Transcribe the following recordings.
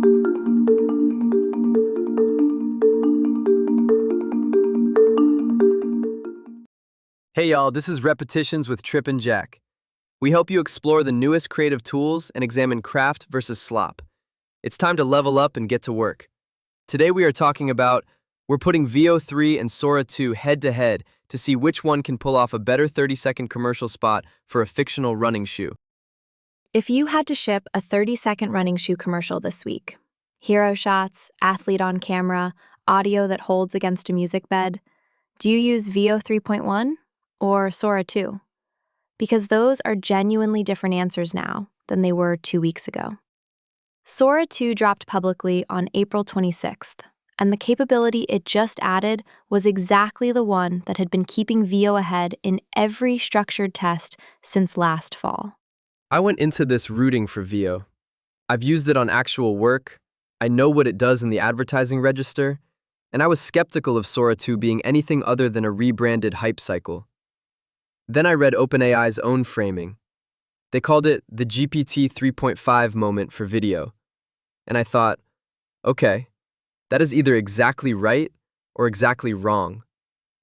Hey y'all, this is Repetitions with Trip and Jack. We help you explore the newest creative tools and examine craft versus slop. It's time to level up and get to work. Today we are talking about we're putting VO 3 and Sora 2 head to head to see which one can pull off a better 30-second commercial spot for a fictional running shoe. If you had to ship a 30-second running shoe commercial this week, hero shots, athlete on camera, audio that holds against a music bed, do you use VO 3.1 or Sora 2? Because those are genuinely different answers now than they were 2 weeks ago. Sora 2 dropped publicly on April 26th, and the capability it just added was exactly the one that had been keeping VO ahead in every structured test since last fall. I went into this rooting for VO. I've used it on actual work, I know what it does in the advertising register, and I was skeptical of Sora 2 being anything other than a rebranded hype cycle. Then I read OpenAI's own framing. They called it the GPT 3.5 moment for video. And I thought, okay, that is either exactly right or exactly wrong,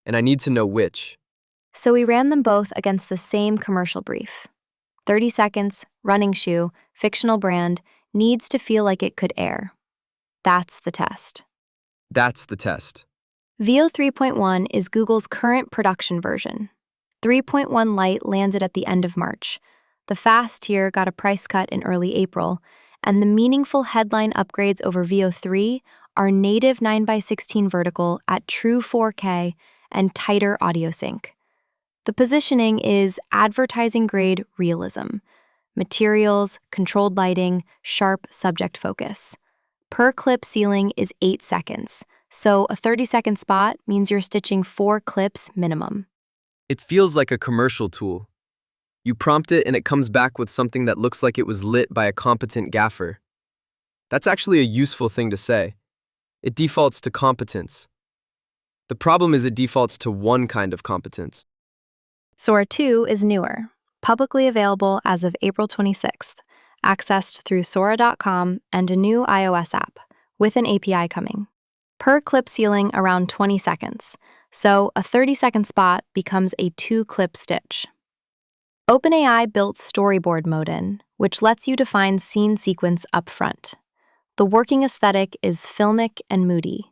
and I need to know which. So we ran them both against the same commercial brief. 30 seconds, running shoe, fictional brand, needs to feel like it could air. That's the test. That's the test. VO 3.1 is Google's current production version. 3.1 Lite landed at the end of March. The Fast tier got a price cut in early April, and the meaningful headline upgrades over VO 3 are native 9x16 vertical at true 4K and tighter audio sync. The positioning is advertising-grade realism, materials, controlled lighting, sharp subject focus. Per clip ceiling is 8 seconds, so a 30-second spot means you're stitching 4 clips minimum. It feels like a commercial tool. You prompt it and it comes back with something that looks like it was lit by a competent gaffer. That's actually a useful thing to say. It defaults to competence. The problem is it defaults to one kind of competence. Sora 2 is newer, publicly available as of April 26th, accessed through Sora.com and a new iOS app, with an API coming. Per clip ceiling around 20 seconds, so a 30-second spot becomes a 2-clip stitch. OpenAI built storyboard mode in, which lets you define scene sequence up front. The working aesthetic is filmic and moody.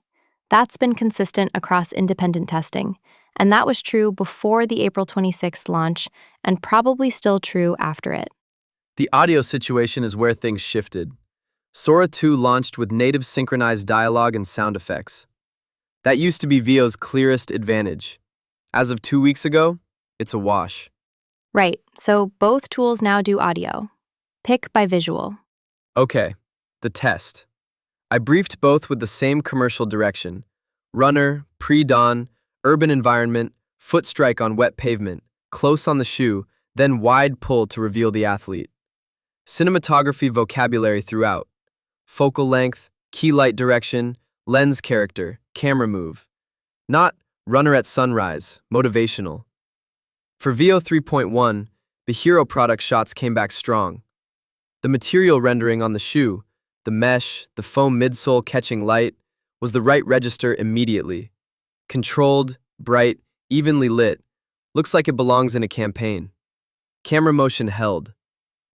That's been consistent across independent testing, and that was true before the April 26th launch and probably still true after it. The audio situation is where things shifted. Sora 2 launched with native synchronized dialogue and sound effects. That used to be VO's clearest advantage. As of 2 weeks ago, it's a wash. Right, so both tools now do audio. Pick by visual. Okay, the test. I briefed both with the same commercial direction. Runner, pre-dawn, urban environment, foot strike on wet pavement, close on the shoe, then wide pull to reveal the athlete. Cinematography vocabulary throughout. Focal length, key light direction, lens character, camera move. Not runner at sunrise, motivational. For VO 3.1, the hero product shots came back strong. The material rendering on the shoe, the mesh, the foam midsole catching light, was the right register immediately. Controlled, bright, evenly lit, looks like it belongs in a campaign. Camera motion held.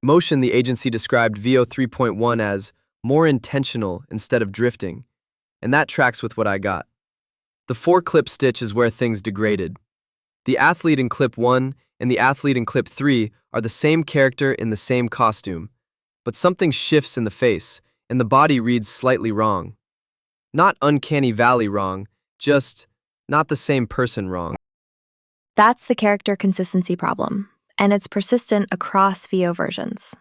Motion the agency described VO 3.1 as more intentional instead of drifting, and that tracks with what I got. The 4-clip stitch is where things degraded. The athlete in clip 1 and the athlete in clip 3 are the same character in the same costume, but something shifts in the face, and the body reads slightly wrong. Not uncanny valley wrong, just not the same person wrong. That's the character consistency problem, and it's persistent across VO versions.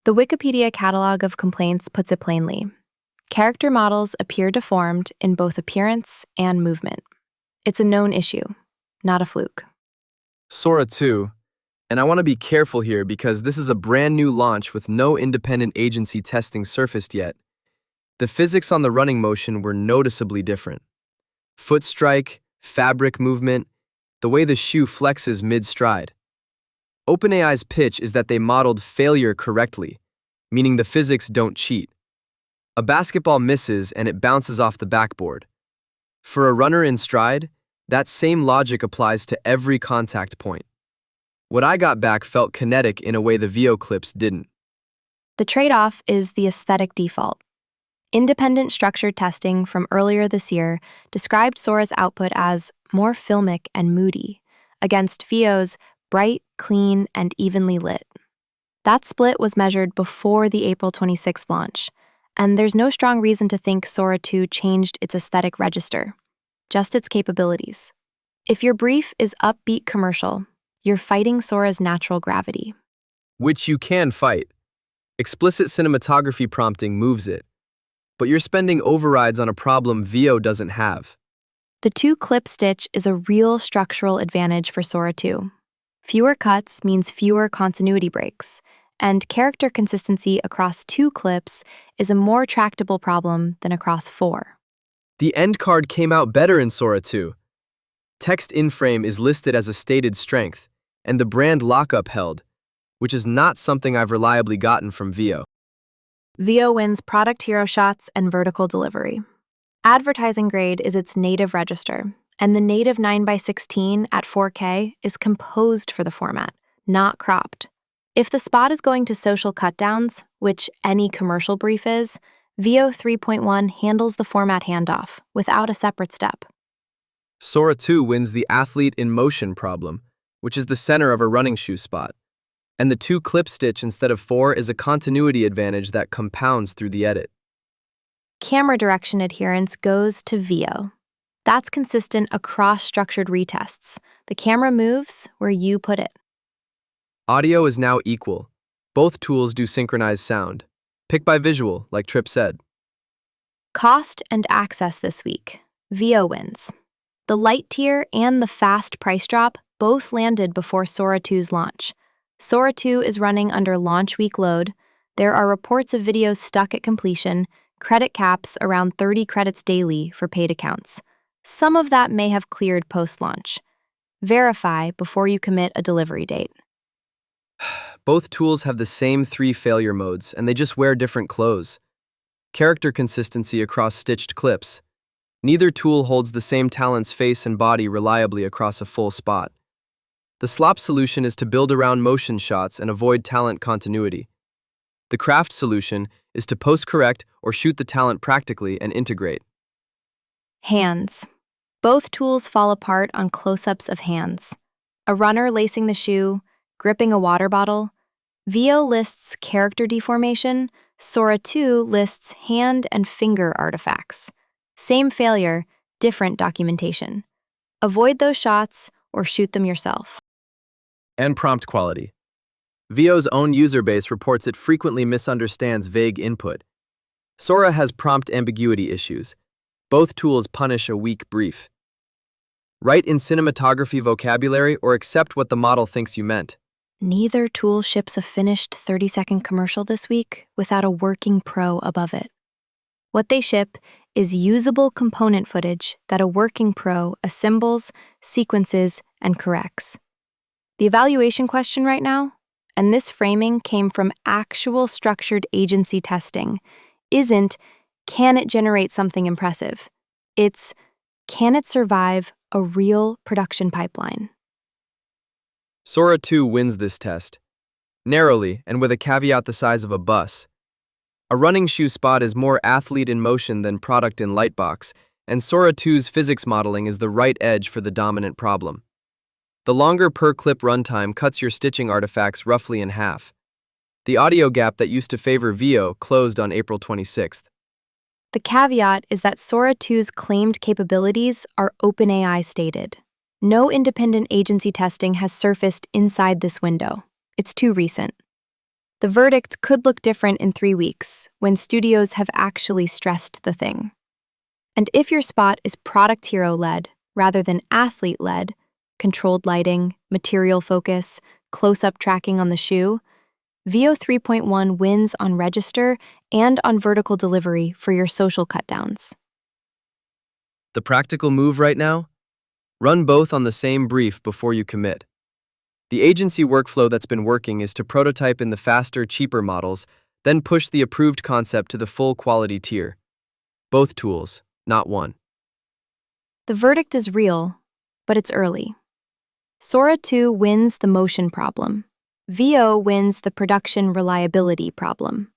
The Wikipedia catalog of complaints puts it plainly. Character models appear deformed in both appearance and movement. It's a known issue, not a fluke. Sora 2, and I want to be careful here because this is a brand new launch with no independent agency testing surfaced yet. The physics on the running motion were noticeably different. Foot strike, fabric movement, the way the shoe flexes mid-stride. OpenAI's pitch is that they modeled failure correctly, meaning the physics don't cheat. A basketball misses and it bounces off the backboard. For a runner in stride, that same logic applies to every contact point. What I got back felt kinetic in a way the VO clips didn't. The trade-off is the aesthetic default. Independent structured testing from earlier this year described Sora's output as more filmic and moody, against VO's bright, clean, and evenly lit. That split was measured before the April 26th launch, and there's no strong reason to think Sora 2 changed its aesthetic register, just its capabilities. If your brief is upbeat commercial, you're fighting Sora's natural gravity. Which you can fight. Explicit cinematography prompting moves it, but you're spending overrides on a problem VO doesn't have. The two-clip stitch is a real structural advantage for Sora 2. Fewer cuts means fewer continuity breaks, and character consistency across 2 clips is a more tractable problem than across 4. The end card came out better in Sora 2. Text in frame is listed as a stated strength, and the brand lockup held, which is not something I've reliably gotten from VO. VO wins product hero shots and vertical delivery. Advertising grade is its native register, and the native 9:16 at 4K is composed for the format, not cropped. If the spot is going to social cutdowns, which any commercial brief is, VO 3.1 handles the format handoff without a separate step. Sora 2 wins the athlete in motion problem, which is the center of a running shoe spot. And the 2-clip stitch instead of 4 is a continuity advantage that compounds through the edit. Camera direction adherence goes to VO. That's consistent across structured retests. The camera moves where you put it. Audio is now equal. Both tools do synchronized sound. Pick by visual, like Tripp said. Cost and access this week. VO wins. The light tier and the fast price drop both landed before Sora 2's launch. Sora 2 is running under launch week load. There are reports of videos stuck at completion, credit caps around 30 credits daily for paid accounts. Some of that may have cleared post-launch. Verify before you commit a delivery date. Both tools have the same 3 failure modes, and they just wear different clothes. Character consistency across stitched clips. Neither tool holds the same talent's face and body reliably across a full spot. The slop solution is to build around motion shots and avoid talent continuity. The craft solution is to post-correct or shoot the talent practically and integrate. Hands. Both tools fall apart on close-ups of hands. A runner lacing the shoe, gripping a water bottle. VO lists character deformation, Sora 2 lists hand and finger artifacts. Same failure, different documentation. Avoid those shots or shoot them yourself. And prompt quality. VO's own user base reports it frequently misunderstands vague input. Sora has prompt ambiguity issues. Both tools punish a weak brief. Write in cinematography vocabulary or accept what the model thinks you meant. Neither tool ships a finished 30-second commercial this week without a working pro above it. What they ship is usable component footage that a working pro assembles, sequences, and corrects. The evaluation question right now, and this framing came from actual structured agency testing, isn't, can it generate something impressive? It's, can it survive a real production pipeline? Sora 2 wins this test. Narrowly, and with a caveat the size of a bus. A running shoe spot is more athlete in motion than product in lightbox, and Sora 2's physics modeling is the right edge for the dominant problem. The longer per-clip runtime cuts your stitching artifacts roughly in half. The audio gap that used to favor VO closed on April 26th. The caveat is that Sora 2's claimed capabilities are OpenAI stated. No independent agency testing has surfaced inside this window. It's too recent. The verdict could look different in 3 weeks, when studios have actually stressed the thing. And if your spot is product hero-led rather than athlete-led, controlled lighting, material focus, close-up tracking on the shoe, VO 3.1 wins on register and on vertical delivery for your social cutdowns. The practical move right now? Run both on the same brief before you commit. The agency workflow that's been working is to prototype in the faster, cheaper models, Then push the approved concept to the full quality tier. Both tools, not one. The verdict is real, but it's early. Sora 2 wins the motion problem. VO wins the production reliability problem.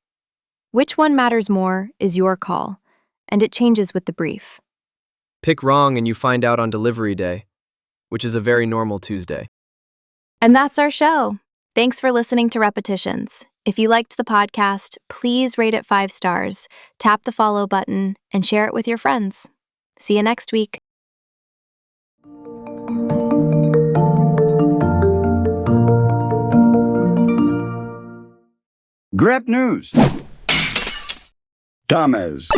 Which one matters more is your call, and it changes with the brief. Pick wrong and you find out on delivery day, which is a very normal Tuesday. And that's our show. Thanks for listening to Repetitions. If you liked the podcast, please rate it 5 stars, tap the follow button, and share it with your friends. See you next week. Grab news. Thomas.